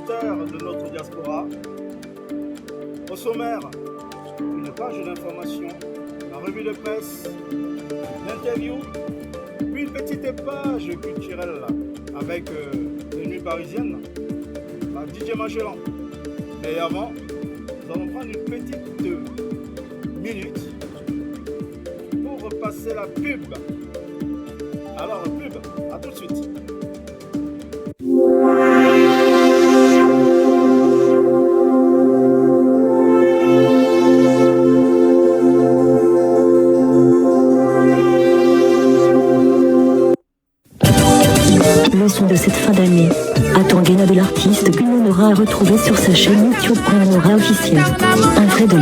auditeurs de notre diaspora. Au sommaire, une page d'information, la revue de presse, l'interview, puis une petite page culturelle avec les nuits parisiennes, la DJ Magellan. Mais avant, nous allons prendre une petite minute pour passer la pub. Alors, pub, à tout de suite. Le son de cette fin d'année. Atangena de l'artiste que l'on aura à retrouver sur sa chaîne YouTube Aura officielle. Un vrai de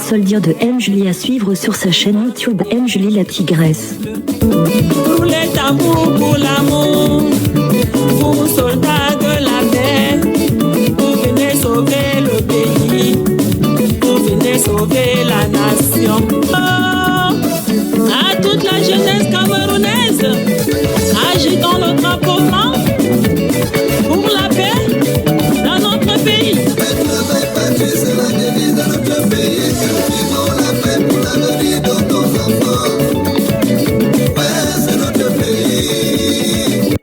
Soldier de M. Julie à suivre sur sa chaîne YouTube M. Julie la Tigresse. Pour les tambours, pour l'amour, vous soldats de la paix, vous venez sauver le pays, vous venez sauver la nation. Oh, à toute la jeunesse camerounaise, agitons le drapeau blanc pour la paix dans notre pays. C'est la devise de notre pays, vivons la paix pour l'avenir de nos enfants. Ouais, c'est notre pays.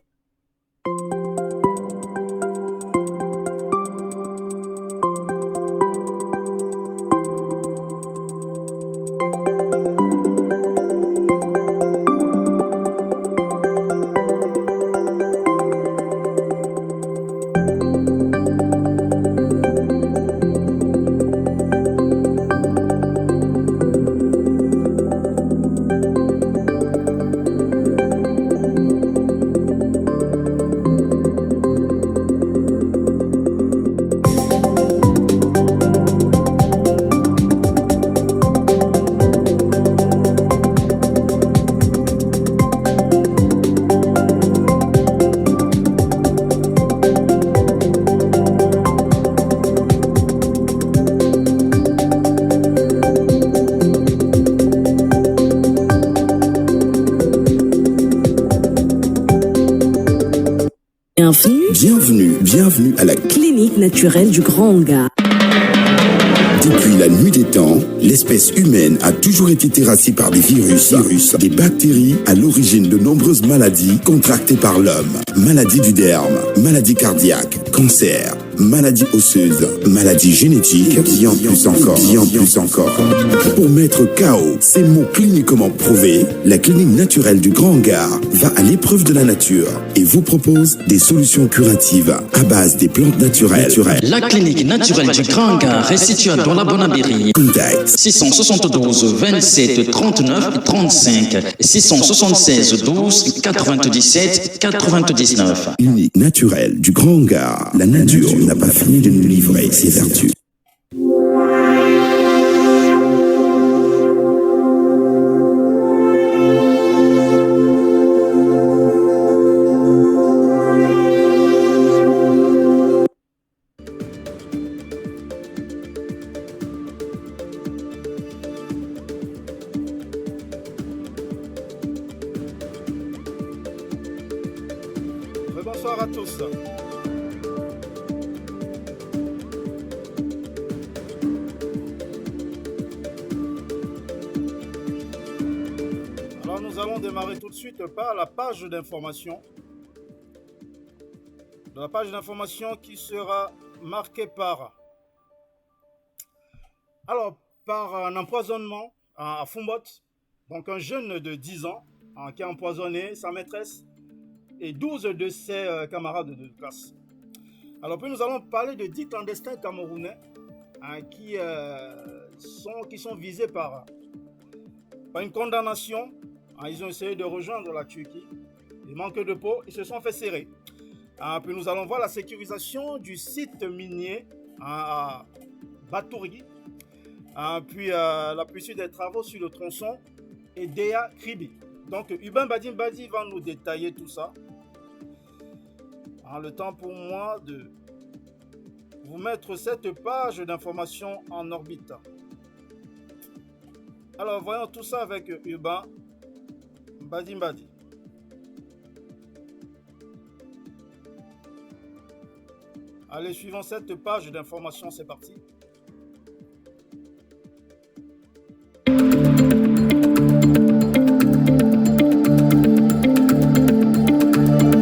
Bienvenue à la clinique naturelle du Grand Hangar. Depuis la nuit des temps, l'espèce humaine a toujours été terrassée par des virus, des bactéries à l'origine de nombreuses maladies contractées par l'homme. Maladies du derme, maladies cardiaques, cancer, maladies osseuses, maladies génétiques, bien plus encore. Pour mettre KO ces mots cliniquement prouvés, la clinique naturelle du Grand Hangar va à l'épreuve de la nature et vous propose des solutions curatives à base des plantes naturelles. La clinique naturelle du Grand Hangar est située dans la Bonabéry. Contact 672 27 39 35 676 12 97 99. Clinique naturelle du Grand Hangar. La nature n'a pas fini de nous livrer ses vertus. Bonsoir à tous. allons démarrer tout de suite par la page d'information. La page d'information qui sera marquée par un empoisonnement à Fombot. Donc un jeune de 10 ans qui a empoisonné sa maîtresse et 12 de ses camarades de classe. Alors puis nous allons parler de 10 clandestins camerounais qui sont visés par une condamnation. Ils ont essayé de rejoindre la Turquie. Ils manquent de peau, ils se sont fait serrer. Puis nous allons voir la sécurisation du site minier à Batouri. Puis la poursuite des travaux sur le tronçon Edea Kribi. Donc Ubin Badi va nous détailler tout ça. Le temps pour moi de vous mettre cette page d'information en orbite. Alors voyons tout ça avec Ubin Badi. Allez, suivons cette page d'information, c'est parti.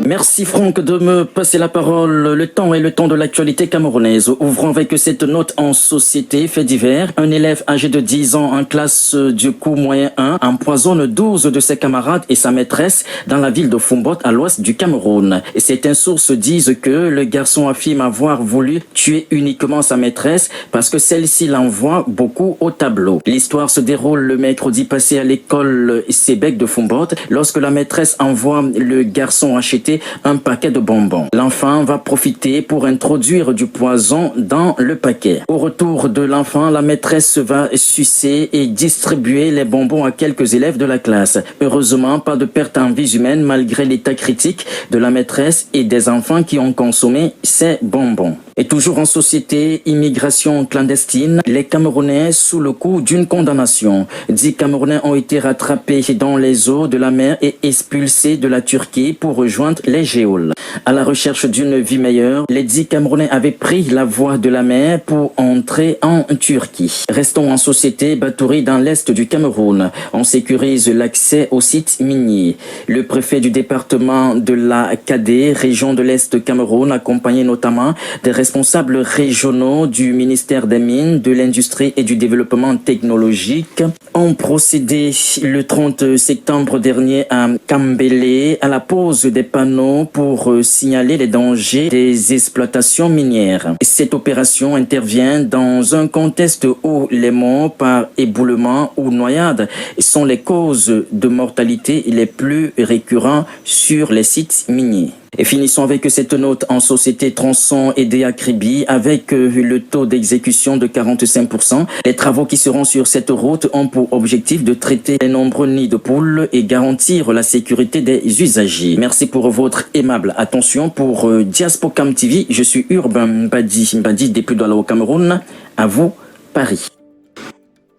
Merci Franck de me passer la parole. Le temps est le temps de l'actualité camerounaise. Ouvrons avec cette note en société, fait divers. Un élève âgé de 10 ans en classe du cours moyen 1 empoisonne 12 de ses camarades et sa maîtresse dans la ville de Fombot à l'ouest du Cameroun. Et certaines sources disent que le garçon affirme avoir voulu tuer uniquement sa maîtresse parce que celle-ci l'envoie beaucoup au tableau. L'histoire se déroule le mercredi passé à l'école Sébec de Fombot lorsque la maîtresse envoie le garçon acheter un paquet de bonbons. L'enfant va profiter pour introduire du poison dans le paquet. Au retour de l'enfant, la maîtresse va sucer et distribuer les bonbons à quelques élèves de la classe. Heureusement, pas de perte en vies humaines malgré l'état critique de la maîtresse et des enfants qui ont consommé ces bonbons. Et toujours en société, immigration clandestine, les Camerounais sous le coup d'une condamnation. 10 Camerounais ont été rattrapés dans les eaux de la mer et expulsés de la Turquie pour rejoindre les géoles. À la recherche d'une vie meilleure, les 10 Camerounais avaient pris la voie de la mer pour entrer en Turquie. Restons en société, Batouri dans l'est du Cameroun. On sécurise l'accès aux sites miniers. Le préfet du département de la Kadé, région de l'est Cameroun, accompagné notamment des responsables régionaux du ministère des Mines, de l'Industrie et du Développement technologique, ont procédé le 30 septembre dernier à Kambélé à la pose des panneaux pour signaler les dangers des exploitations minières. Cette opération intervient dans un contexte où les morts par éboulement ou noyade sont les causes de mortalité les plus récurrentes sur les sites miniers. Et finissons avec cette note en société tronçon Edea Kribi avec le taux d'exécution de 45%. Les travaux qui seront sur cette route ont pour objectif de traiter les nombreux nids de poules et garantir la sécurité des usagers. Merci pour votre aimable attention. Pour Diaspocam TV, je suis Urbain Badi depuis Douala au Cameroun. À vous, Paris.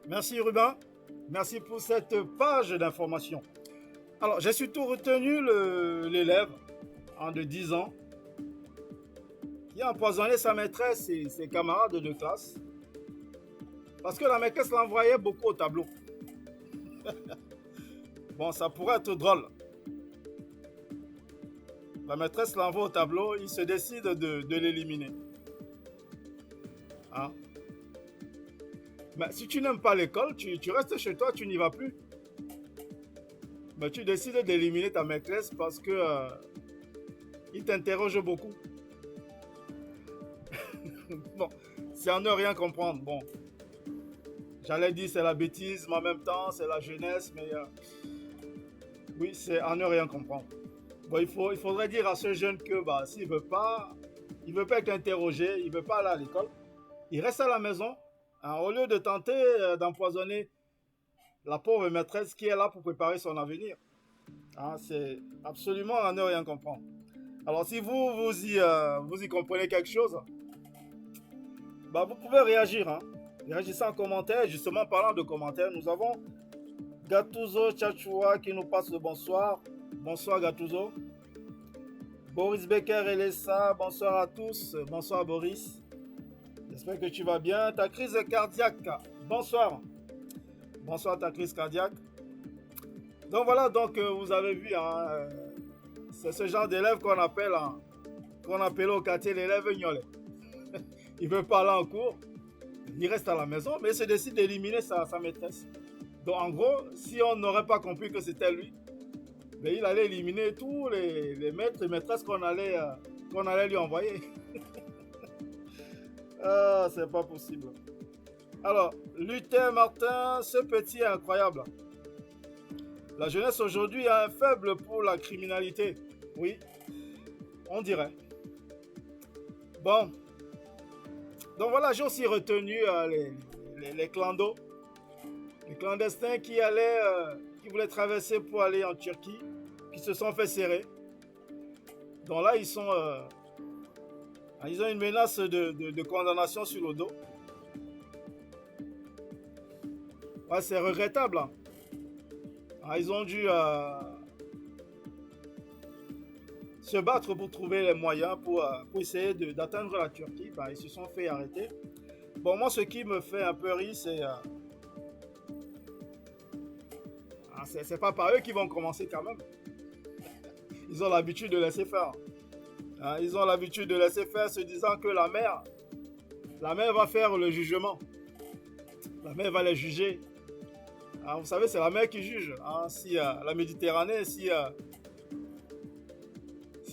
Merci Urbain. Merci pour cette page d'information. Alors, j'ai surtout retenu l'élève de 10 ans qui a empoisonné sa maîtresse et ses camarades de classe parce que la maîtresse l'envoyait beaucoup au tableau. Bon, ça pourrait être drôle. La maîtresse l'envoie au tableau, il se décide de l'éliminer. Hein? Mais si tu n'aimes pas l'école, tu restes chez toi, tu n'y vas plus. Mais tu décides d'éliminer ta maîtresse parce que il t'interroge beaucoup. Bon, c'est à ne rien comprendre. Bon, j'allais dire c'est la bêtise, mais en même temps c'est la jeunesse. Mais oui, c'est à ne rien comprendre. Bon, il faudrait dire à ce jeune que s'il veut pas être interrogé, il veut pas aller à l'école, il reste à la maison. Au lieu de tenter d'empoisonner la pauvre maîtresse qui est là pour préparer son avenir. C'est absolument à ne rien comprendre. Alors si vous y comprenez quelque chose, vous pouvez réagir. Réagissez en commentaire. Justement, parlant de commentaires, nous avons Gattuso Tchatchoua qui nous passe le bonsoir. Bonsoir Gattuso. Boris Becker et Lessa, bonsoir à tous. Bonsoir Boris. J'espère que tu vas bien. Ta crise cardiaque, bonsoir. Bonsoir ta crise cardiaque. Donc voilà, donc vous avez vu, hein, c'est ce genre d'élève qu'on appelle, qu'on appelait au quartier l'élève ignolet. Il ne veut pas aller en cours, il reste à la maison, mais il se décide d'éliminer sa maîtresse. Donc en gros, si on n'aurait pas compris que c'était lui, ben, il allait éliminer tous les maîtres et maîtresses qu'on allait lui envoyer. Ah, c'est pas possible. Alors, Luther Martin, ce petit est incroyable. La jeunesse aujourd'hui a un faible pour la criminalité. Oui, on dirait. Bon. Donc voilà, j'ai aussi retenu les clandos. Les clandestins qui voulaient traverser pour aller en Turquie, qui se sont fait serrer. Donc là, ils ont une menace de condamnation sur le dos. Ouais, c'est regrettable. Hein. Ils ont dû se battre pour trouver les moyens pour essayer d'atteindre la Turquie. Ils se sont fait arrêter. Bon, moi, ce qui me fait un peu rire, c'est pas par eux qu'ils vont commencer quand même. Ils ont l'habitude de laisser faire. Ils ont l'habitude de laisser faire, se disant que la mer va faire le jugement. La mer va les juger. Vous savez, c'est la mer qui juge. Si la Méditerranée, si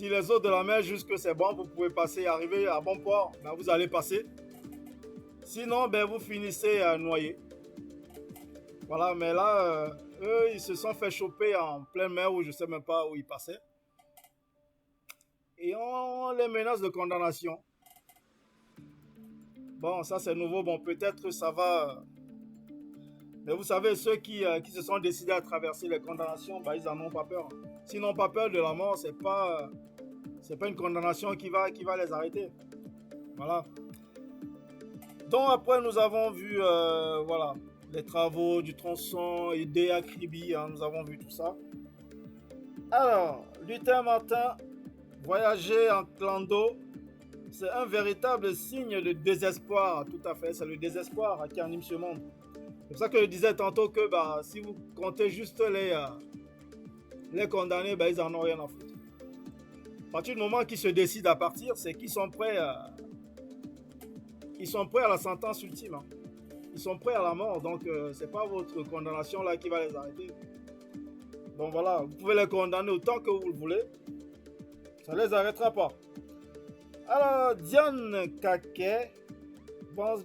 les eaux de la mer jugent que c'est bon, vous pouvez passer, arriver à bon port, vous allez passer. Sinon, vous finissez noyé. Voilà, mais là, eux, ils se sont fait choper en pleine mer où je ne sais même pas où ils passaient. Et on les menace de condamnation. Bon, ça c'est nouveau. Bon, peut-être ça va. Mais vous savez, ceux qui se sont décidés à traverser les condamnations, ils n'en ont pas peur. S'ils n'ont pas peur de la mort, c'est pas une condamnation qui va les arrêter. Voilà. Donc après, nous avons vu voilà, les travaux du tronçon et des Akribi. Nous avons vu tout ça. Alors, Luther Martin, voyager en clando, c'est un véritable signe de désespoir. Tout à fait, c'est le désespoir qui anime ce monde. C'est pour ça que je disais tantôt que si vous comptez juste les condamnés, ils n'en ont rien à foutre. À partir du moment qu'ils se décident à partir, c'est qu'ils sont prêts à la sentence ultime. Hein. Ils sont prêts à la mort, donc c'est pas votre condamnation là qui va les arrêter. Donc voilà, vous pouvez les condamner autant que vous le voulez. Ça ne les arrêtera pas. Alors, Diane Kake,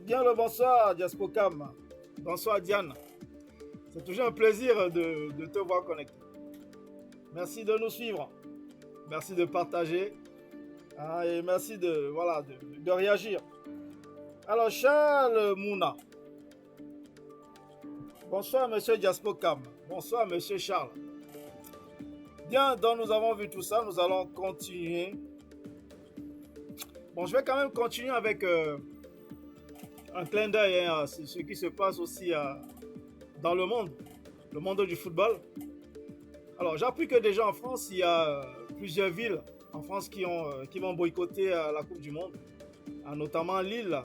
bien le bonsoir, Diaspocam. Bonsoir, Diane. C'est toujours un plaisir de te voir connecté. Merci de nous suivre. Merci de partager. Et merci de réagir. Alors, Charles Mouna. Bonsoir, monsieur Diaspocam. Bonsoir, monsieur Charles. Bien, donc nous avons vu tout ça. Nous allons continuer. Bon, je vais quand même continuer avec un clin d'œil à ce qui se passe aussi dans le monde du football. Alors, j'ai appris que déjà en France, il y a plusieurs villes en France qui vont boycotter la Coupe du Monde, notamment Lille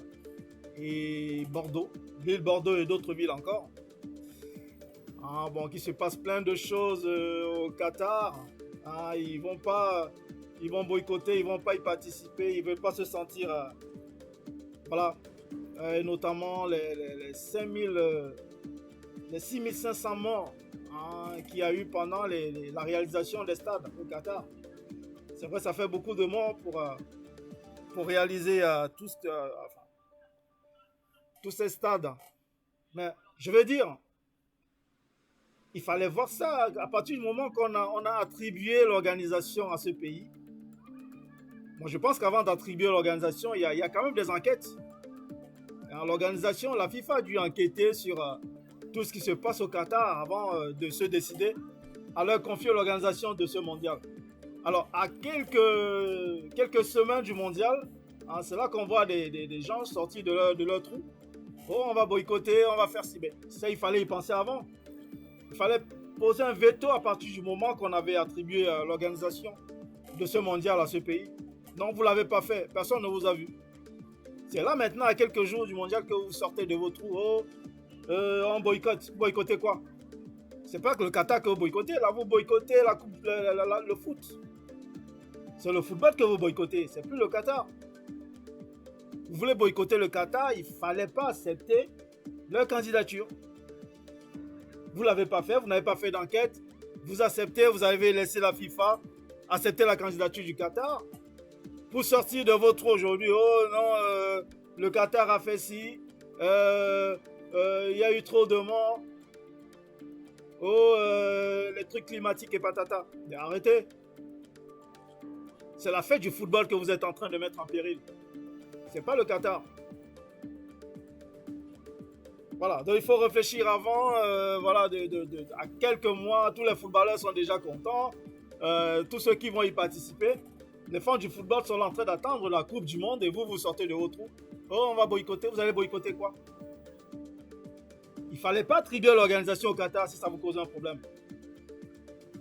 et Bordeaux. Lille, Bordeaux et d'autres villes encore. Qu'il se passe plein de choses au Qatar. Ils vont boycotter, ils vont pas y participer, ils veulent pas se sentir, voilà, et notamment les 6500 morts qu'il y a eu pendant la réalisation des stades au Qatar. C'est vrai, ça fait beaucoup de morts pour réaliser tous ces stades. Mais je veux dire, il fallait voir ça à partir du moment qu'on a attribué l'organisation à ce pays. Moi, je pense qu'avant d'attribuer l'organisation, il y a quand même des enquêtes. L'organisation, la FIFA a dû enquêter sur tout ce qui se passe au Qatar avant de se décider à leur confier l'organisation de ce mondial. Alors, à quelques semaines du mondial, c'est là qu'on voit des gens sortis de leur trou. Oh, on va boycotter, on va faire si bien. Ça, il fallait y penser avant. Il fallait poser un veto à partir du moment qu'on avait attribué l'organisation de ce mondial à ce pays. Non, vous ne l'avez pas fait. Personne ne vous a vu. C'est là maintenant, à quelques jours du mondial, que vous sortez de vos trous. Oh, on boycotte. Boycotter quoi? C'est pas que le Qatar que vous boycottez, là vous boycottez la coupe, le foot. C'est le football que vous boycottez, c'est plus le Qatar. Vous voulez boycotter le Qatar, il ne fallait pas accepter leur candidature. Vous ne l'avez pas fait, vous n'avez pas fait d'enquête. Vous acceptez, vous avez laissé la FIFA accepter la candidature du Qatar. Pour sortir de votre trou aujourd'hui, oh non, le Qatar a fait ci, il y a eu trop de morts, oh, les trucs climatiques et patata. Mais arrêtez. C'est la fête du football que vous êtes en train de mettre en péril. C'est pas le Qatar. Voilà, donc il faut réfléchir avant, voilà, à quelques mois, tous les footballeurs sont déjà contents, tous ceux qui vont y participer. Les fans du football sont en train d'attendre la Coupe du Monde et vous sortez de vos trous. Oh, on va boycotter, vous allez boycotter quoi? Il ne fallait pas attribuer l'organisation au Qatar si ça vous cause un problème.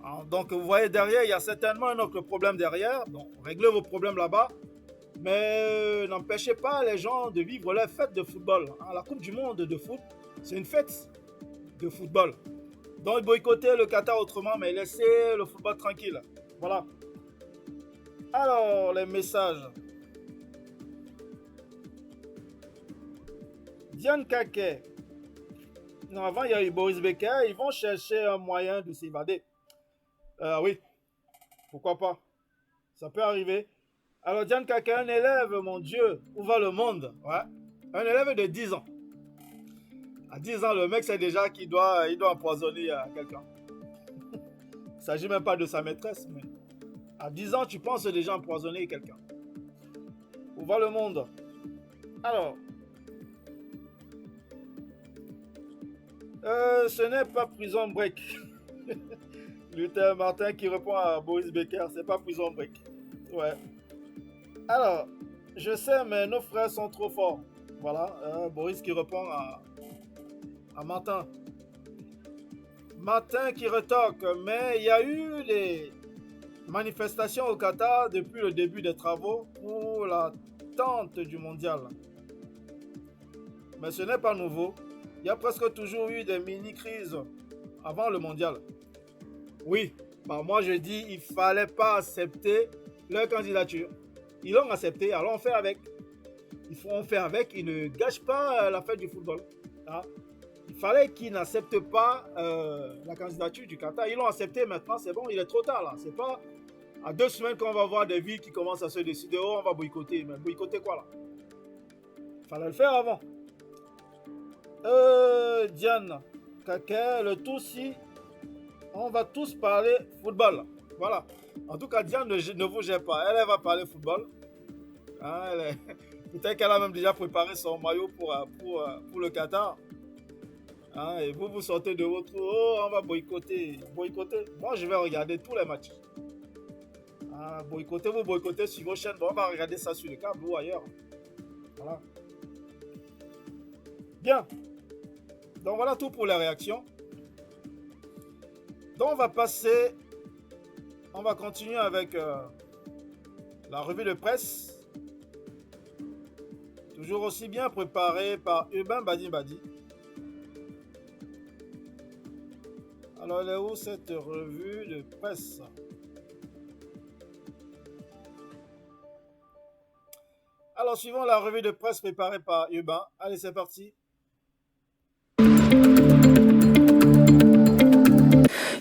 Alors, donc vous voyez derrière, il y a certainement un autre problème derrière, donc réglez vos problèmes là-bas. Mais n'empêchez pas les gens de vivre leur fête de football. La Coupe du Monde de foot, c'est une fête de football. Donc boycottez le Qatar autrement, mais laissez le football tranquille. Voilà. Alors, les messages. Diane Kaké. Non, avant, il y a eu Boris Becker. Ils vont chercher un moyen de s'évader. Oui. Pourquoi pas? Ça peut arriver. Alors, Diane Kaka, un élève, mon Dieu, où va le monde? Ouais. Un élève de 10 ans. À 10 ans, le mec sait déjà qu'il doit empoisonner quelqu'un. Il ne s'agit même pas de sa maîtresse, mais à 10 ans, tu penses déjà empoisonner quelqu'un. Où va le monde? Alors, ce n'est pas Prison Break. Luther Martin qui répond à Boris Becker, c'est pas Prison Break. Ouais. Alors, je sais, mais nos frères sont trop forts. Voilà, Boris qui répond à Martin. Martin qui retorque, mais il y a eu des manifestations au Qatar depuis le début des travaux pour l'attente du mondial. Mais ce n'est pas nouveau. Il y a presque toujours eu des mini-crises avant le mondial. Oui, bah moi je dis il ne fallait pas accepter leur candidature. Ils l'ont accepté, alors on fait avec. On fait avec, ils ne gâchent pas la fête du football. Hein? Il fallait qu'ils n'acceptent pas la candidature du Qatar. Ils l'ont accepté maintenant, c'est bon, il est trop tard là. C'est pas à 2 semaines qu'on va voir des villes qui commencent à se décider, oh on va boycotter. Mais boycotter quoi là? Il fallait le faire avant. Diane, Kaka, le tout si on va tous parler football. Voilà. En tout cas, Diane ne vous gère pas. Elle va parler football. Hein, peut-être qu'elle a même déjà préparé son maillot pour le Qatar. Hein, et vous sortez de votre... Oh, on va boycotter. Boycotter. Moi, je vais regarder tous les matchs. Hein, boycotter, vous boycottez sur vos chaînes. Bon, on va regarder ça sur le câble ou ailleurs. Voilà. Bien. Donc, voilà tout pour les réactions. Donc, on va continuer avec la revue de presse. Toujours aussi bien préparée par Urbain Badi Badi. Alors, elle est où cette revue de presse? Alors, suivons la revue de presse préparée par Urbain. Allez, c'est parti.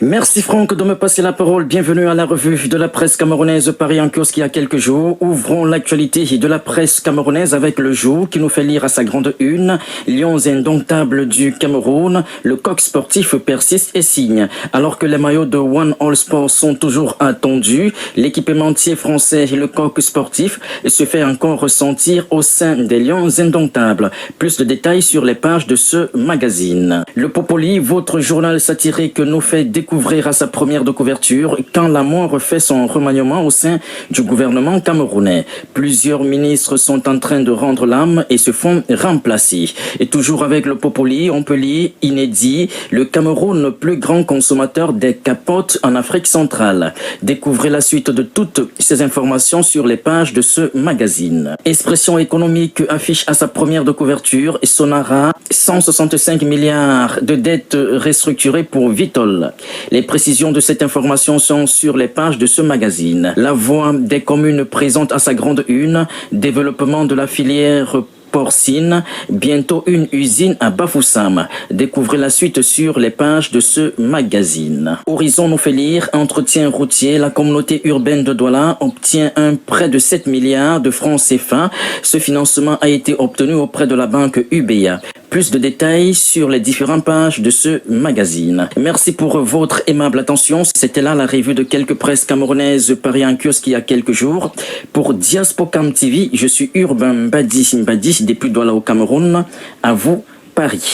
Merci Franck de me passer la parole. Bienvenue à la revue de la presse camerounaise Paris en kiosque il y a quelques jours. Ouvrons l'actualité de la presse camerounaise avec Le Jour qui nous fait lire à sa grande une: Lions indomptables du Cameroun, le coq sportif persiste et signe. Alors que les maillots de One All Sport sont toujours attendus, l'équipementier français et le coq sportif se fait encore ressentir au sein des Lions indomptables. Plus de détails sur les pages de ce magazine. Le Popoli, votre journal satirique, nous fait découvrir découvrir à sa première de couverture quand la mort refait son remaniement au sein du gouvernement camerounais. Plusieurs ministres sont en train de rendre l'âme et se font remplacer. Et toujours avec le Populi, on peut lire inédit, le Cameroun, plus grand consommateur des capotes en Afrique centrale. Découvrez la suite de toutes ces informations sur les pages de ce magazine. Expression économique affiche à sa première de couverture Sonara 165 milliards de dettes restructurées pour Vitol. Les précisions de cette information sont sur les pages de ce magazine. La voix des communes présente à sa grande une, développement de la filière porcine, bientôt une usine à Bafoussam. Découvrez la suite sur les pages de ce magazine. Horizon nous fait lire, entretien routier, la communauté urbaine de Douala obtient un prêt de 7 milliards de francs CFA. Ce financement a été obtenu auprès de la banque UBA. Plus de détails sur les différentes pages de ce magazine. Merci pour votre aimable attention. C'était là la revue de quelques presses camerounaises parues en kiosque il y a quelques jours. Pour Diaspocam TV, je suis Urbain Mbadi depuis Douala au Cameroun. À vous, Paris.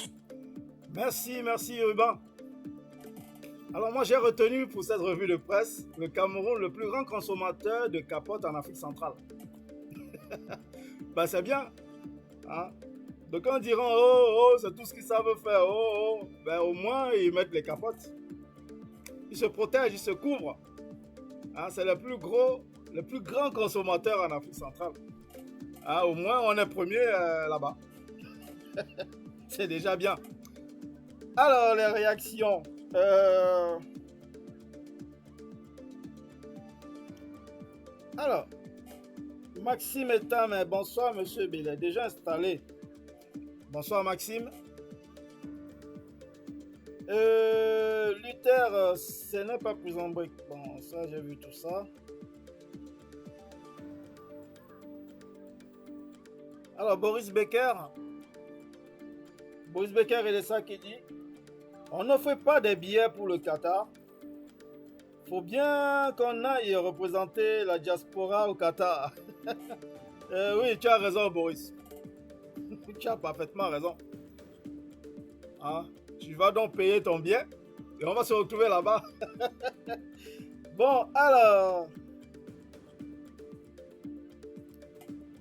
Merci Urbain. Alors moi j'ai retenu pour cette revue de presse le Cameroun, le plus grand consommateur de capotes en Afrique centrale. Ben c'est bien, hein? Donc on dira oh c'est tout ce qu'ils savent faire, ben au moins ils mettent les capotes. Ils se protègent, ils se couvrent. Hein, c'est le plus grand consommateur en Afrique centrale. Hein, au moins on est premier là-bas. C'est déjà bien. Alors les réactions. Alors, Maxime Etam, bonsoir monsieur Billet, déjà installé. Bonsoir Maxime. Luther, ce n'est pas plus en brique. Bon, ça j'ai vu tout ça. Alors Boris Becker, il est ça qui dit, on ne fait pas des billets pour le Qatar. Faut bien qu'on aille représenter la diaspora au Qatar. Oui, tu as raison Boris. Tu as parfaitement raison. Hein? Tu vas donc payer ton billet et on va se retrouver là-bas. Bon, alors.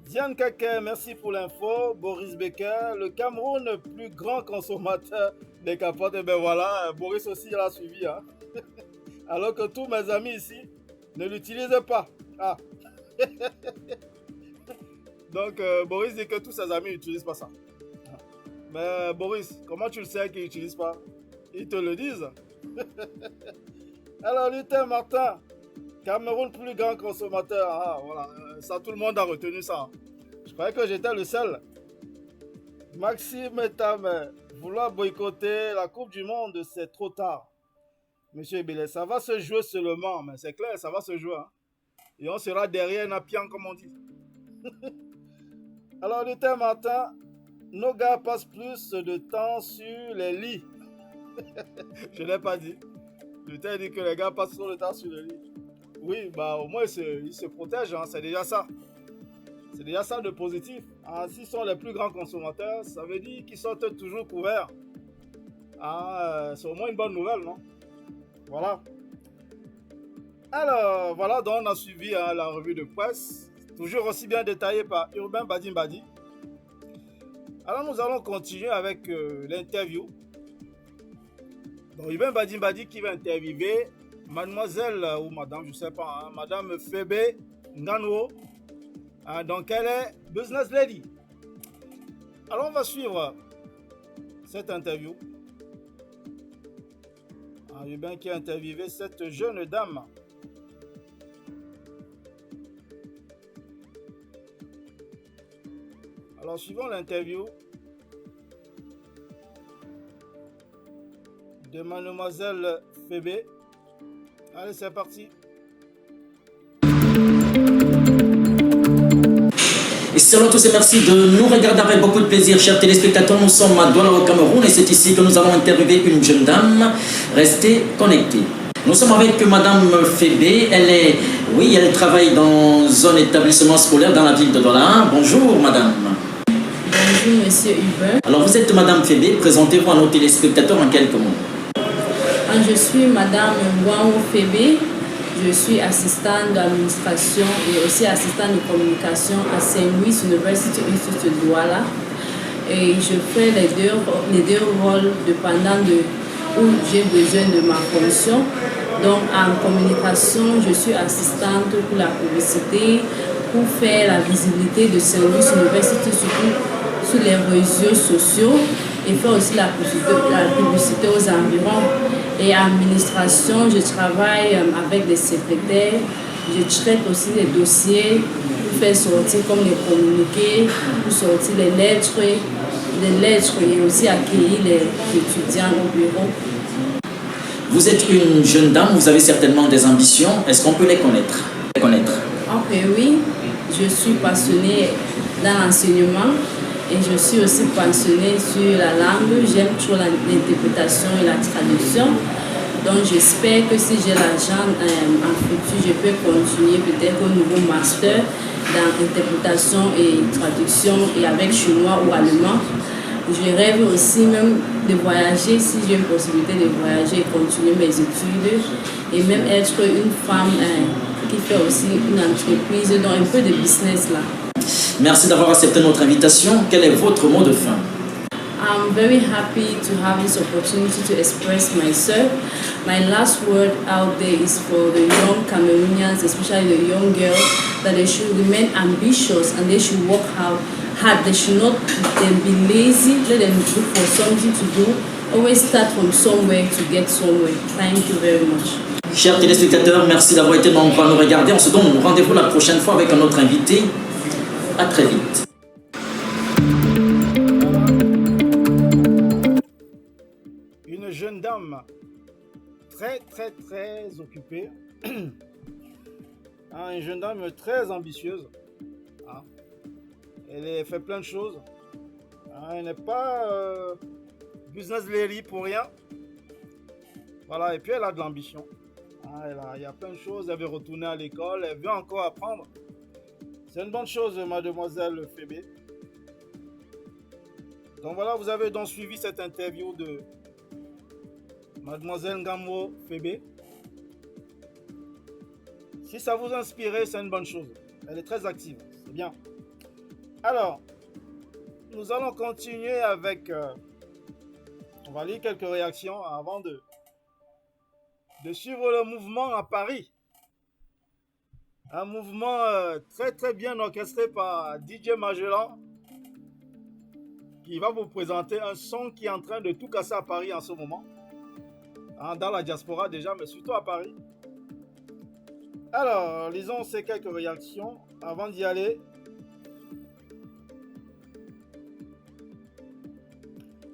Diane Kake, merci pour l'info. Boris Becker, le Cameroun, le plus grand consommateur des capotes. Et ben voilà, Boris aussi l'a suivi. Hein? Alors que tous mes amis ici ne l'utilisent pas. Ah. Donc, Boris dit que tous ses amis n'utilisent pas ça. Mais Boris, comment tu le sais qu'ils n'utilisent pas? Ils te le disent. Alors, Luther Martin, Cameroun, plus grand consommateur. Ah, voilà, ça, tout le monde a retenu ça. Je croyais que j'étais le seul. Maxime Etam, vouloir boycotter la Coupe du Monde, c'est trop tard. Monsieur Billet, ça va se jouer seulement, mais c'est clair, ça va se jouer. Hein. Et on sera derrière Napian, comme on dit. Alors, Luther Martin, nos gars passent plus de temps sur les lits. Je ne l'ai pas dit. Luther dit que les gars passent trop de temps sur les lits. Oui, bah au moins ils se protègent, hein, c'est déjà ça. C'est déjà ça de positif. Hein, s'ils sont les plus grands consommateurs, ça veut dire qu'ils sont toujours couverts. Ah, c'est au moins une bonne nouvelle, non? Voilà. Alors, voilà, donc on a suivi hein, la revue de presse. Toujours aussi bien détaillé par Urbain Mbadi. Alors nous allons continuer avec l'interview. Donc Urbain Mbadi qui va interviewer mademoiselle ou madame, je ne sais pas, hein, madame Fébé Nganwo. Hein, donc elle est business lady. Alors on va suivre cette interview. Urbain qui a interviewé cette jeune dame. Alors, suivons l'interview de mademoiselle Fébé. Allez, c'est parti. Et salut à tous et merci de nous regarder avec beaucoup de plaisir, chers téléspectateurs. Nous sommes à Douala au Cameroun et c'est ici que nous allons interviewer une jeune dame. Restez connectés. Nous sommes avec madame Fébé. Elle travaille dans un établissement scolaire dans la ville de Douala. Bonjour madame. Bonjour monsieur Hubert. Alors vous êtes madame Fébé, présentez-vous à nos téléspectateurs en quelques mots. Je suis Madame Ngwango Fébé. Je suis assistante d'administration et aussi assistante de communication à Saint-Louis University Institute de Douala. Et je fais les deux rôles dépendant de où j'ai besoin de ma fonction. Donc en communication, je suis assistante pour la publicité, pour faire la visibilité de Saint-Louis University sur les réseaux sociaux et faire aussi la publicité aux environs. Et en administration, je travaille avec des secrétaires, je traite aussi des dossiers pour faire sortir comme les communiqués, pour sortir les lettres et aussi accueillir les étudiants au bureau. Vous êtes une jeune dame, vous avez certainement des ambitions. Est-ce qu'on peut les connaître? Ok, oui, je suis passionnée dans l'enseignement et je suis aussi passionnée sur la langue. J'aime toujours l'interprétation et la traduction. Donc j'espère que si j'ai l'argent en futur, je peux continuer peut-être au niveau master dans interprétation et traduction et avec chinois ou allemand. Je rêve aussi même de voyager, si j'ai une possibilité de voyager et continuer mes études et même être une femme qui fait aussi une entreprise, donc un peu de business là. Merci d'avoir accepté notre invitation. Quel est votre mot de fin? I'm very happy to have this opportunity to express myself. My last word out there is for the young Cameroonians, especially the young girls, that they should remain ambitious and they should work hard. They should not be lazy. Let them look for something to do. Always start from somewhere to get somewhere. Thank you very much. Chers téléspectateurs, merci d'avoir été nombreux à nous regarder. On se donne rendez-vous la prochaine fois avec un autre invité. À très vite. Une jeune dame très occupée. Une jeune dame très ambitieuse. Elle fait plein de choses. Elle n'est pas business lady pour rien. Voilà, et puis elle a de l'ambition. Il y a plein de choses. Elle veut retourner à l'école. Elle veut encore apprendre. C'est une bonne chose, mademoiselle Fébé. Donc voilà, vous avez donc suivi cette interview de mademoiselle Ngwango Fébé. Si ça vous inspire, c'est une bonne chose. Elle est très active, c'est bien. Alors, nous allons continuer avec... on va lire quelques réactions avant de suivre le mouvement à Paris. Un mouvement très bien orchestré par DJ Magellan qui va vous présenter un son qui est en train de tout casser à Paris en ce moment. Dans la diaspora déjà, mais surtout à Paris. Alors, lisons ces quelques réactions avant d'y aller.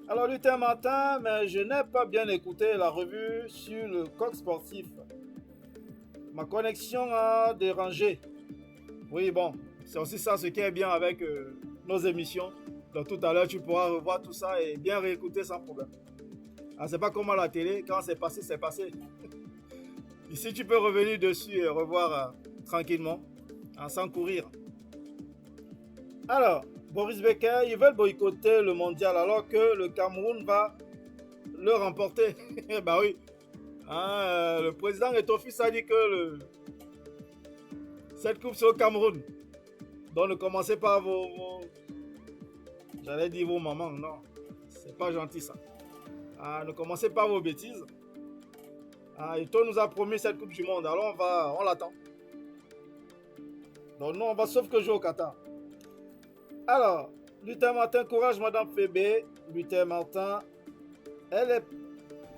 Alors, Luther Martin, mais je n'ai pas bien écouté la revue sur le coq sportif. Ma connexion a dérangé. Oui, bon, c'est aussi ça ce qui est bien avec nos émissions. Donc, tout à l'heure, tu pourras revoir tout ça et bien réécouter sans problème. C'est pas comme à la télé, quand c'est passé, c'est passé. Ici, tu peux revenir dessus et revoir tranquillement, sans courir. Alors, Boris Becker, ils veulent boycotter le mondial alors que le Cameroun va le remporter. Bah oui. Le président Etofis a dit que cette coupe c'est au Cameroun. Donc ne commencez pas j'allais dire vos mamans, non. C'est pas gentil ça. Ne commencez pas vos bêtises. Eto nous a promis cette coupe du monde. Alors on l'attend. Donc nous on va sauf que jouer au Qatar. Alors, Luther Martin, courage Madame Fébé. Luther Martin, elle est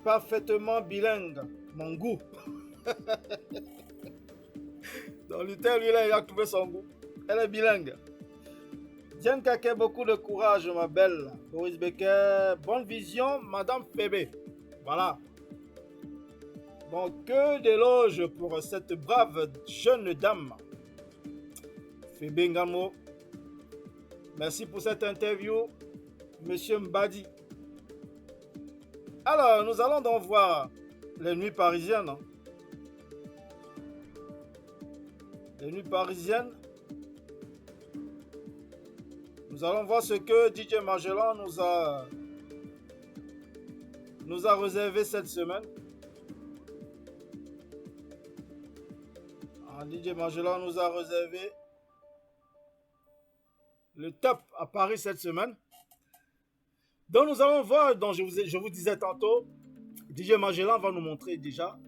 parfaitement bilingue, mon goût. Donc Luther, lui, là, il a trouvé son goût. Elle est bilingue. Diane Kake, beaucoup de courage, ma belle. Boris Becker, bonne vision, Madame Fébé. Voilà. Donc, que d'éloges pour cette brave jeune dame. Fébé Ngwango. Merci pour cette interview, Monsieur Mbadi. Alors, nous allons donc voir les nuits parisiennes. Les nuits parisiennes. Nous allons voir ce que DJ Magellan nous a réservé cette semaine. DJ Magellan nous a réservé le top à Paris cette semaine. Donc nous allons voir, donc je vous disais tantôt, DJ Magellan va nous montrer déjà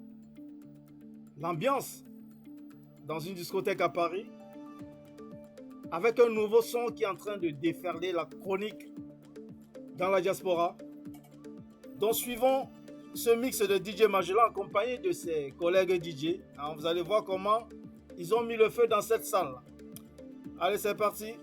l'ambiance dans une discothèque à Paris avec un nouveau son qui est en train de déferler la chronique dans la diaspora. Donc suivons ce mix de DJ Magellan accompagné de ses collègues DJ. Alors, vous allez voir comment ils ont mis le feu dans cette salle. Allez, c'est parti.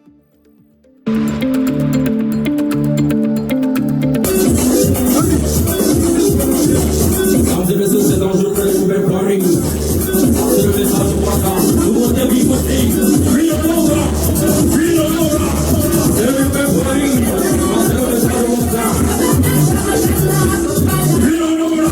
C'est dangereux, je vais Paris. C'est le message de Waka. Nous on est bigoté. Oui, on aura. Oui, on aura. C'est le Paris. C'est le message de Waka. Oui, on aura.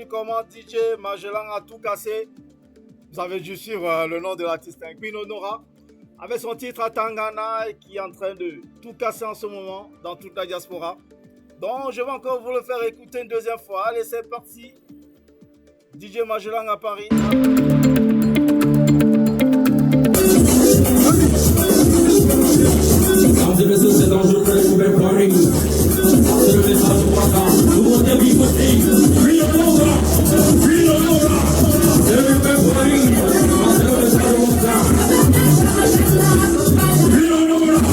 Comment DJ Magellan a tout cassé. Vous avez dû suivre le nom de l'artiste Queen Honora avec son titre à Tangana qui est en train de tout casser en ce moment dans toute la diaspora. Donc je vais encore vous le faire écouter une deuxième fois. Allez, c'est parti. DJ Magellan à Paris. C'est dangereux, je vais Paris. C'est le message de Waka. Nous on est bigoté. Oui, on aura. Oui, on aura. C'est le Paris. C'est le message de Waka. Oui, on aura.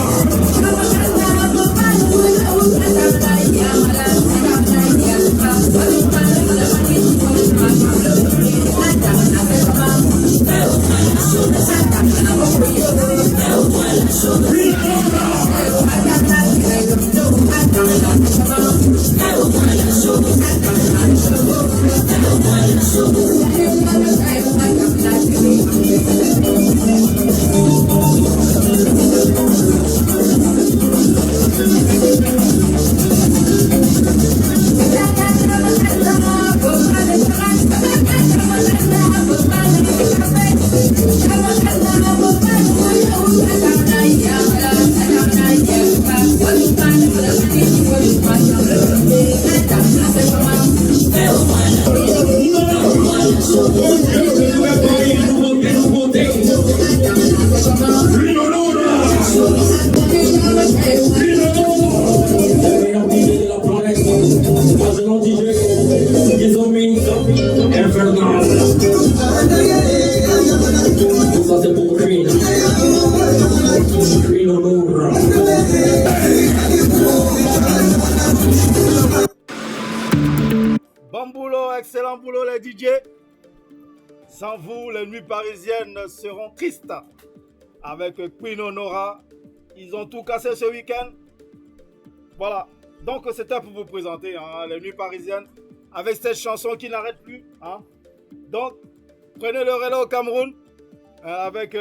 Bon boulot, excellent boulot les DJ. Sans vous, les nuits parisiennes seront tristes. Avec Queen Honora, ils ont tout cassé ce week-end. Voilà, donc c'était pour vous présenter les nuits parisiennes avec cette chanson qui n'arrête plus. Donc, prenez le relais au Cameroun avec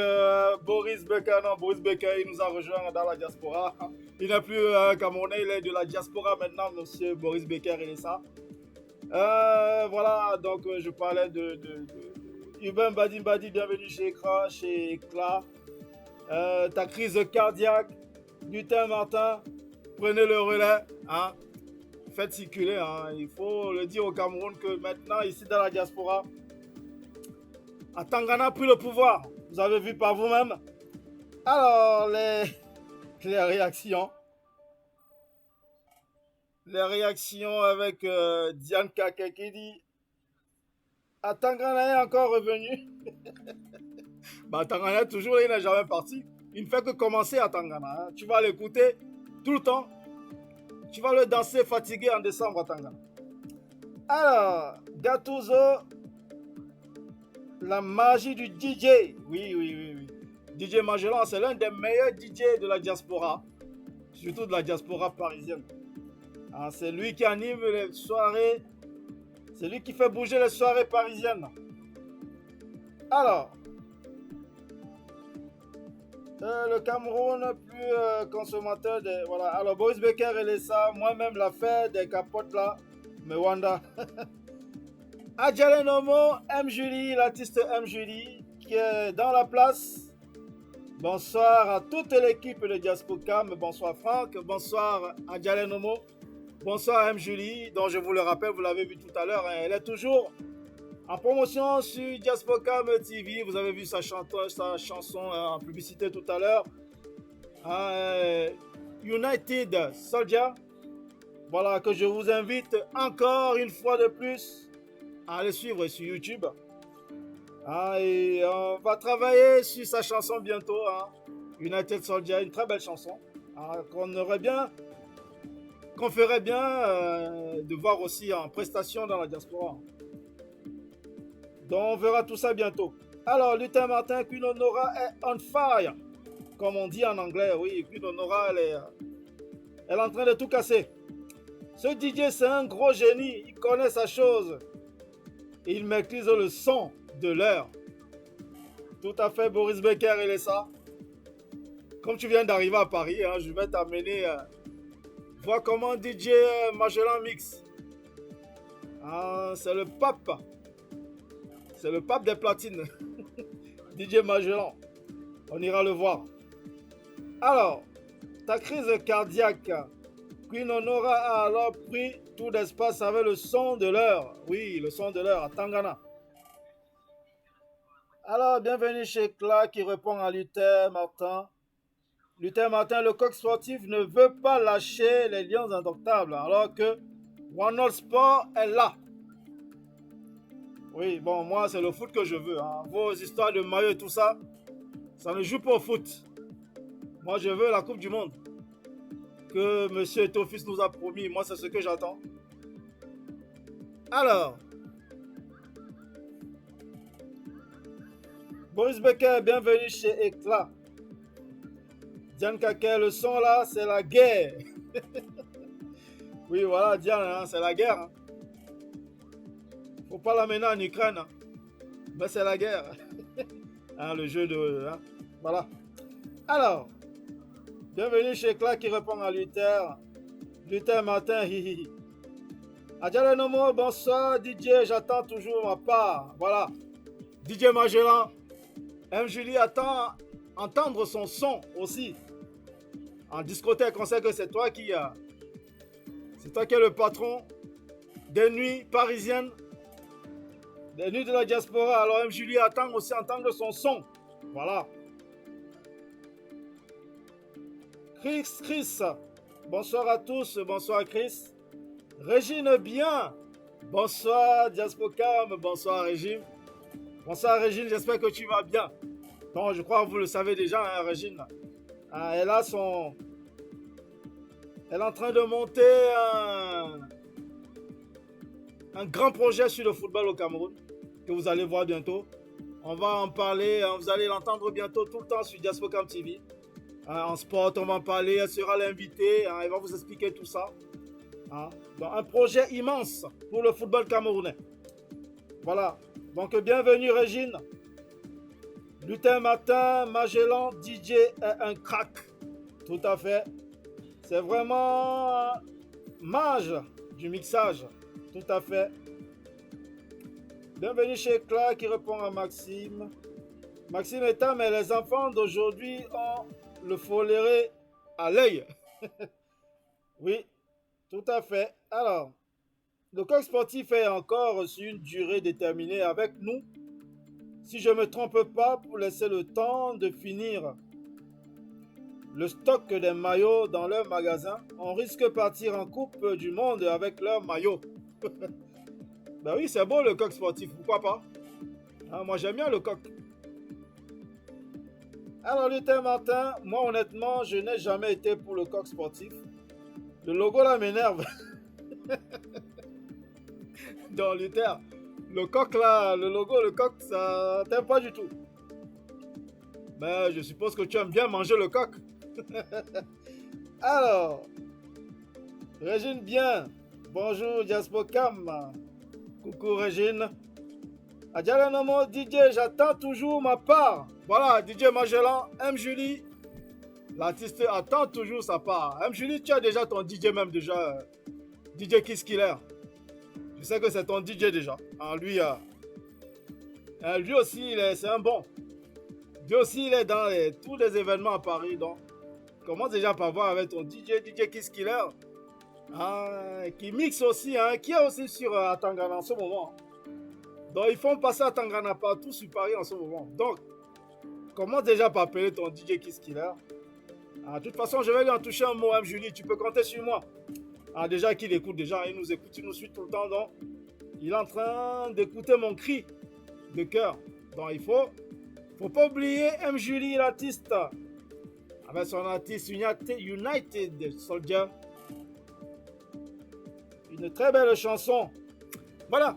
Boris Becker. Non, Boris Becker, il nous a rejoint dans la diaspora. Il n'est plus Camerounais, il est de la diaspora maintenant, monsieur Boris Becker, il est ça. Voilà, donc je parlais de Hubin Badi, bienvenue chez Éclat. Ta crise cardiaque, Lutin Martin, prenez le relais, hein. Faites circuler, hein. Il faut le dire au Cameroun que maintenant, ici dans la diaspora, Atangana a pris le pouvoir. Vous avez vu par vous-même. Alors, les réactions. Les réactions avec Diane Kake qui dit Atangana est encore revenu. Bah, Atangana toujours, il n'est jamais parti. Il ne fait que commencer Atangana. Hein. Tu vas l'écouter tout le temps. Tu vas le danser fatigué en décembre Atangana. Alors, Gattuso, la magie du DJ. Oui. DJ Magellan, c'est l'un des meilleurs DJ de la diaspora. Surtout de la diaspora parisienne. Ah, c'est lui qui anime les soirées. C'est lui qui fait bouger les soirées parisiennes. Alors, le Cameroun plus consommateur de... Voilà. Alors, Boris Becker et Lessa, moi-même, l'affaire des capotes là, mais Wanda. Adjale Nomo, M. Julie, l'artiste M. Julie, qui est dans la place. Bonsoir à toute l'équipe de Diaspocam. Bonsoir Franck, bonsoir Adjale Nomo. Bonsoir M. Julie, dont je vous le rappelle, vous l'avez vu tout à l'heure, hein, elle est toujours en promotion sur Diaspocam TV. Vous avez vu sa chanson en publicité tout à l'heure. United Soldier. Voilà, que je vous invite encore une fois de plus à aller suivre sur YouTube. Et on va travailler sur sa chanson bientôt. United Soldier, une très belle chanson. Qu'on ferait bien de voir aussi en prestation dans la diaspora. Donc on verra tout ça bientôt. Alors, Luther Martin, Queen Honora est on fire. Comme on dit en anglais, oui, Queen Honora, elle est en train de tout casser. Ce DJ, c'est un gros génie. Il connaît sa chose. Et il maîtrise le son de l'heure. Tout à fait, Boris Becker et Lessa. Comme tu viens d'arriver à Paris, hein, je vais t'amener voir comment DJ Magellan mix. C'est le pape. C'est le pape des platines. DJ Magellan. On ira le voir. Alors, ta crise cardiaque. Queen Honora a alors pris tout d'espace avec le son de l'heure. Oui, le son de l'heure à Tangana. Alors, bienvenue chez Clark qui répond à Luther Martin. Luther Martin, le coq sportif ne veut pas lâcher les lions indomptables alors que One All Sport est là. Oui, bon, moi, c'est le foot que je veux. Hein. Vos histoires de maillot et tout ça, ça ne joue pas au foot. Moi, je veux la Coupe du Monde que M. Etofis nous a promis. Moi, c'est ce que j'attends. Alors, Boris Becker, bienvenue chez Éclat. Diane Kake, le son là, c'est la guerre. Oui, voilà, Diane, hein, c'est la guerre. Hein. Faut pas l'amener en Ukraine. Hein. Mais c'est la guerre. Hein, le jeu de... Hein. Voilà. Alors, bienvenue chez Clark qui répond à Luther. Luther Martin, hihihi. Adjale Nomo, bonsoir DJ, j'attends toujours ma part. Voilà. DJ Magellan. M. Julie attend entendre son son aussi. En discothèque, on sait que c'est toi qui es le patron des nuits parisiennes, des nuits de la diaspora. Alors M. Julie attend aussi entendre son son. Voilà. Chris, bonsoir à tous, bonsoir Chris. Régine bien, bonsoir Diaspocam, bonsoir Régine. Bonsoir Régine, j'espère que tu vas bien. Donc je crois que vous le savez déjà, hein, Régine. Elle est en train de monter un grand projet sur le football au Cameroun, que vous allez voir bientôt. On va en parler, vous allez l'entendre bientôt tout le temps sur Diaspocam TV. En sport, on va en parler, elle sera l'invitée, elle va vous expliquer tout ça. Donc, un projet immense pour le football camerounais. Voilà, donc bienvenue Régine. Luther Martin, Magellan, DJ est un crack. Tout à fait. C'est vraiment mage du mixage. Tout à fait. Bienvenue chez Clark qui répond à Maxime. Maxime étant, mais les enfants d'aujourd'hui ont le foléré à l'œil. Oui, tout à fait. Alors, le coq sportif est encore sur une durée déterminée avec nous. Si je ne me trompe pas, pour laisser le temps de finir le stock des maillots dans leur magasin, on risque de partir en Coupe du Monde avec leurs maillots. Ben oui, c'est beau le coq sportif, pourquoi pas? Ah, moi j'aime bien le coq. Alors Luther Martin, moi honnêtement, je n'ai jamais été pour le coq sportif. Le logo là m'énerve. Dans Luther, le coq là, le logo, le coq, ça t'aime pas du tout. Ben je suppose que tu aimes bien manger le coq. Alors, Régine bien. Bonjour Diaspocam. Coucou Régine. Adjala Nomo DJ, j'attends toujours ma part. Voilà, DJ Magellan, M. Julie. L'artiste attend toujours sa part. M. Julie, tu as déjà ton DJ même déjà. DJ Kiss Killer. Je sais que c'est ton DJ déjà. Ah, lui aussi, c'est un bon. Lui aussi, il est dans tous les événements à Paris. Donc, commence déjà par voir avec ton DJ Kiss Killer. Qui mixe aussi, qui est aussi sur Atangana en ce moment. Donc, ils font passer Atangana partout sur Paris en ce moment. Donc, commence déjà par appeler ton DJ Kiss Killer. De toute façon, je vais lui en toucher un mot, M. Julie. Tu peux compter sur moi. Déjà qu'il écoute, déjà, il nous écoute, il nous suit tout le temps. Donc, il est en train d'écouter mon cri de cœur. Donc, il faut pas oublier M. Julie, l'artiste. Avec son artiste United Soldier. Une très belle chanson. Voilà.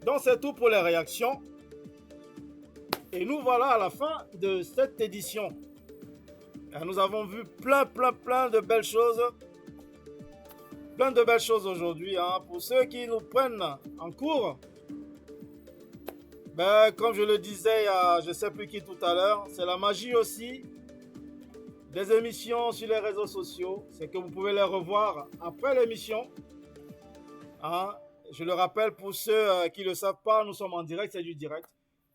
Donc, c'est tout pour les réactions. Et nous voilà à la fin de cette édition. Et nous avons vu plein de belles choses. Plein de belles choses aujourd'hui. Pour ceux qui nous prennent en cours, comme je le disais à je ne sais plus qui tout à l'heure, c'est la magie aussi des émissions sur les réseaux sociaux. C'est que vous pouvez les revoir après l'émission. Je le rappelle pour ceux qui ne le savent pas, nous sommes en direct, c'est du direct.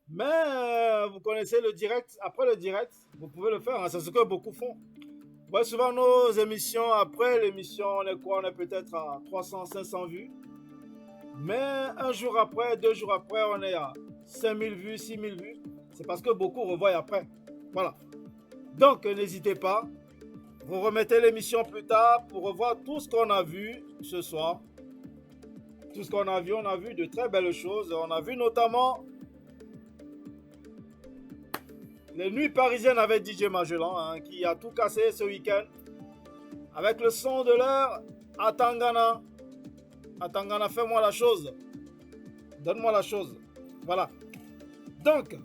Mais vous connaissez le direct, après le direct, vous pouvez le faire, c'est ce que beaucoup font. Ouais, souvent nos émissions, après l'émission, on est quoi? On est peut-être à 300, 500 vues. Mais un jour après, 2 jours après, on est à 5000 vues, 6000 vues. C'est parce que beaucoup revoient après. Voilà. Donc, n'hésitez pas. Vous remettez l'émission plus tard pour revoir tout ce qu'on a vu ce soir. Tout ce qu'on a vu, on a vu de très belles choses. On a vu notamment les nuits parisiennes avec DJ Magellan, qui a tout cassé ce week-end. Avec le son de l'heure, Atangana. Atangana, fais-moi la chose. Donne-moi la chose. Voilà. Donc,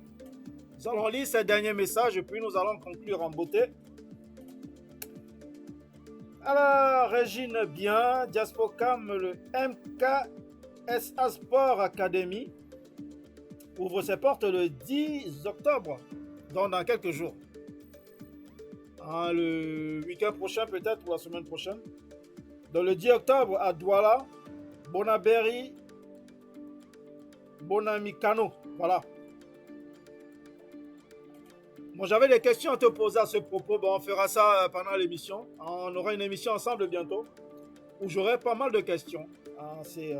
nous allons lire ces derniers messages et puis nous allons conclure en beauté. Alors, Régine bien, Diaspocam, le MKSA Sport Academy ouvre ses portes le 10 octobre, donc dans quelques jours. Le week-end prochain peut-être, ou la semaine prochaine. Donc le 10 octobre à Douala, Bonaberi, Bonamicano. Voilà. Bon, j'avais des questions à te poser à ce propos. Bon, on fera ça pendant l'émission. On aura une émission ensemble bientôt où j'aurai pas mal de questions. C'est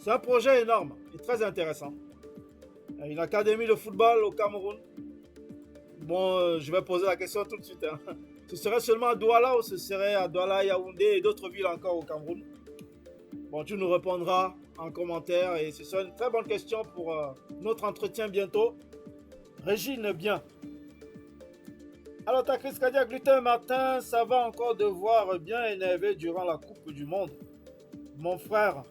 un projet énorme et très intéressant. Une académie de football au Cameroun. Bon, je vais poser la question tout de suite. Ce serait seulement à Douala ou ce serait à Douala, Yaoundé et d'autres villes encore au Cameroun? Bon, tu nous répondras en commentaire et ce sera une très bonne question pour notre entretien bientôt. Régine bien. Alors, ta crise cardiaque, Luther Martin, ça va encore devoir bien énerver durant la Coupe du Monde. Mon frère,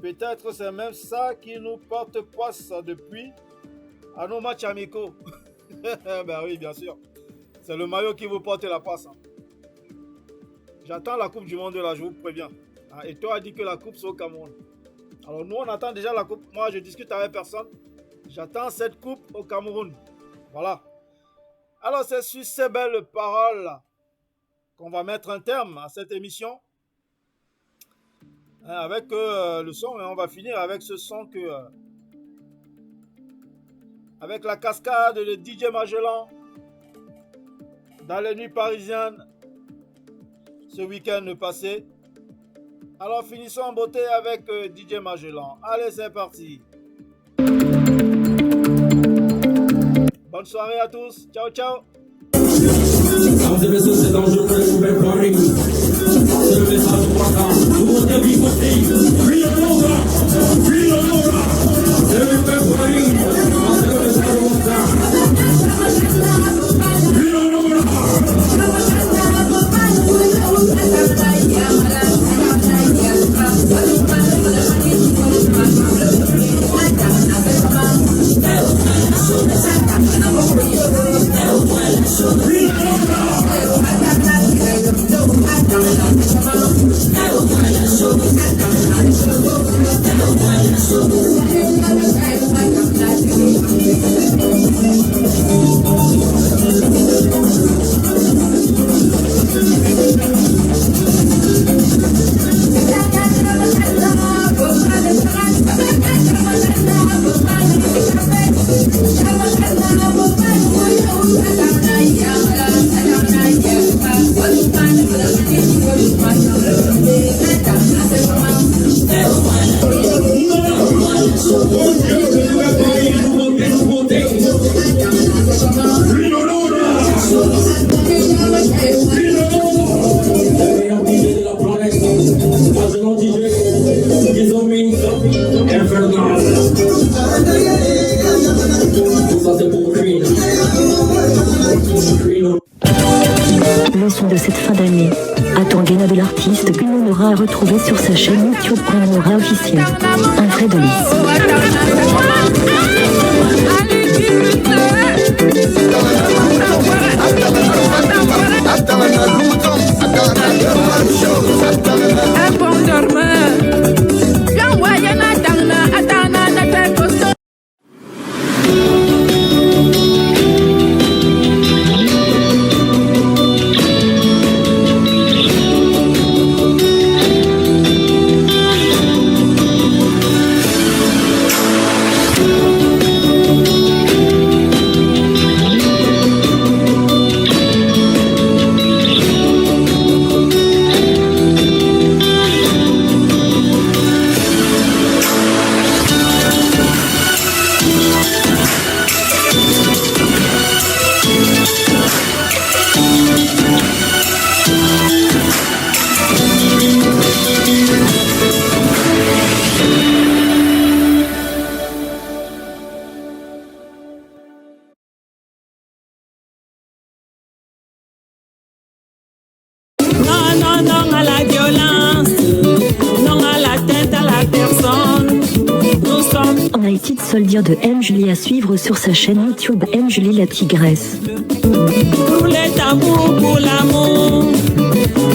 peut-être c'est même ça qui nous porte poisse depuis à nos matchs amicaux. Ben oui, bien sûr. C'est le maillot qui vous porte la poisse. J'attends la Coupe du Monde là, je vous préviens. Et toi, a dit que la Coupe c'est au Cameroun. Alors nous, on attend déjà la Coupe. Moi, je discute avec personne. J'attends cette Coupe au Cameroun. Voilà. Alors, c'est sur ces belles paroles qu'on va mettre un terme à cette émission. Avec le son, et on va finir avec ce son que... avec la cascade de DJ Magellan dans les nuits parisiennes. ce week-end passé. Alors finissons en beauté avec DJ Magellan. Allez, c'est parti. Bonne soirée à tous. Ciao, ciao. Mesdames et messieurs, c'est dangereux, je vais parler. C'est le message pour la femme. Tout le monde est bigoté. Puis le Nora. C'est le fait parler. C'est le message pour la femme. Puis le Nora. Le son de cette fin d'année. Attends Guéna de l'artiste que l'on aura à retrouver sur sa chaîne YouTube.aura officielle. Un vrai de Non à la violence, non à l'atteinte à la personne. Nous sommes United Soldier de M. Julie à suivre sur sa chaîne YouTube M. Julie la Tigresse. pour les tambours, pour l'amour,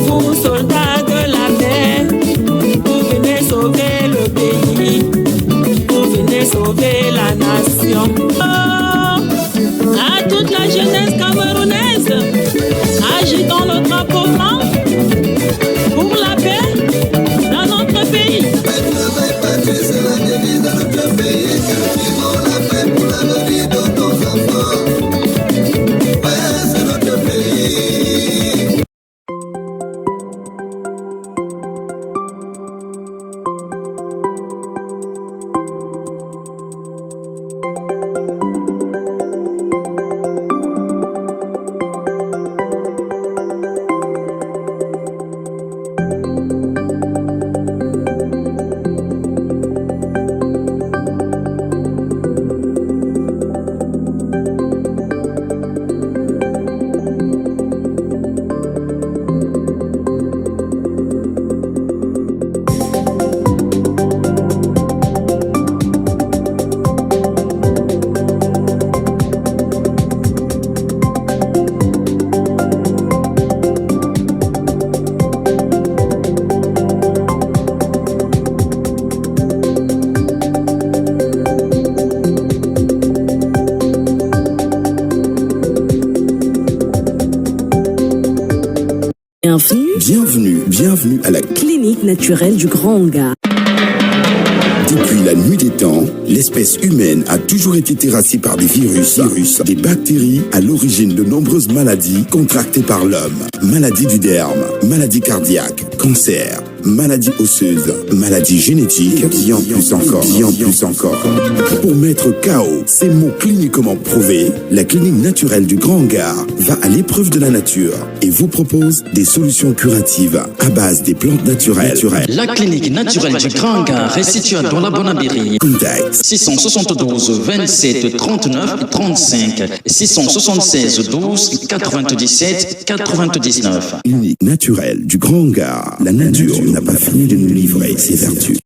vous soldats de la paix, vous venez sauver le pays, vous venez sauver la nation. Oh, à toute la jeunesse camerounaise, agitons le drapeau blanc pour la paix dans notre pays. C'est la devise de notre pays. Vivons la paix pour l'avenir de nos enfants. Ouais, c'est notre pays. Bienvenue Bienvenue à la clinique naturelle du Grand Hangar. Depuis la nuit des temps, l'espèce humaine a toujours été terrassée par des virus, des bactéries à l'origine de nombreuses maladies contractées par l'homme. Maladies du derme, maladies cardiaques, cancer, maladies osseuses, maladies génétiques, qui en plus encore. Pour mettre KO ces mots cliniquement prouvés, la clinique naturelle du Grand Hangar va à l'épreuve de la nature et vous propose des solutions curatives à base des plantes naturelles. La clinique naturelle du Grand Hangar est située dans la Bonabéry. Contact 672 27 39 35 676 12 97 99. Clinique naturelle du Grand Hangar. La nature n'a pas fini de nous livrer ses vertus.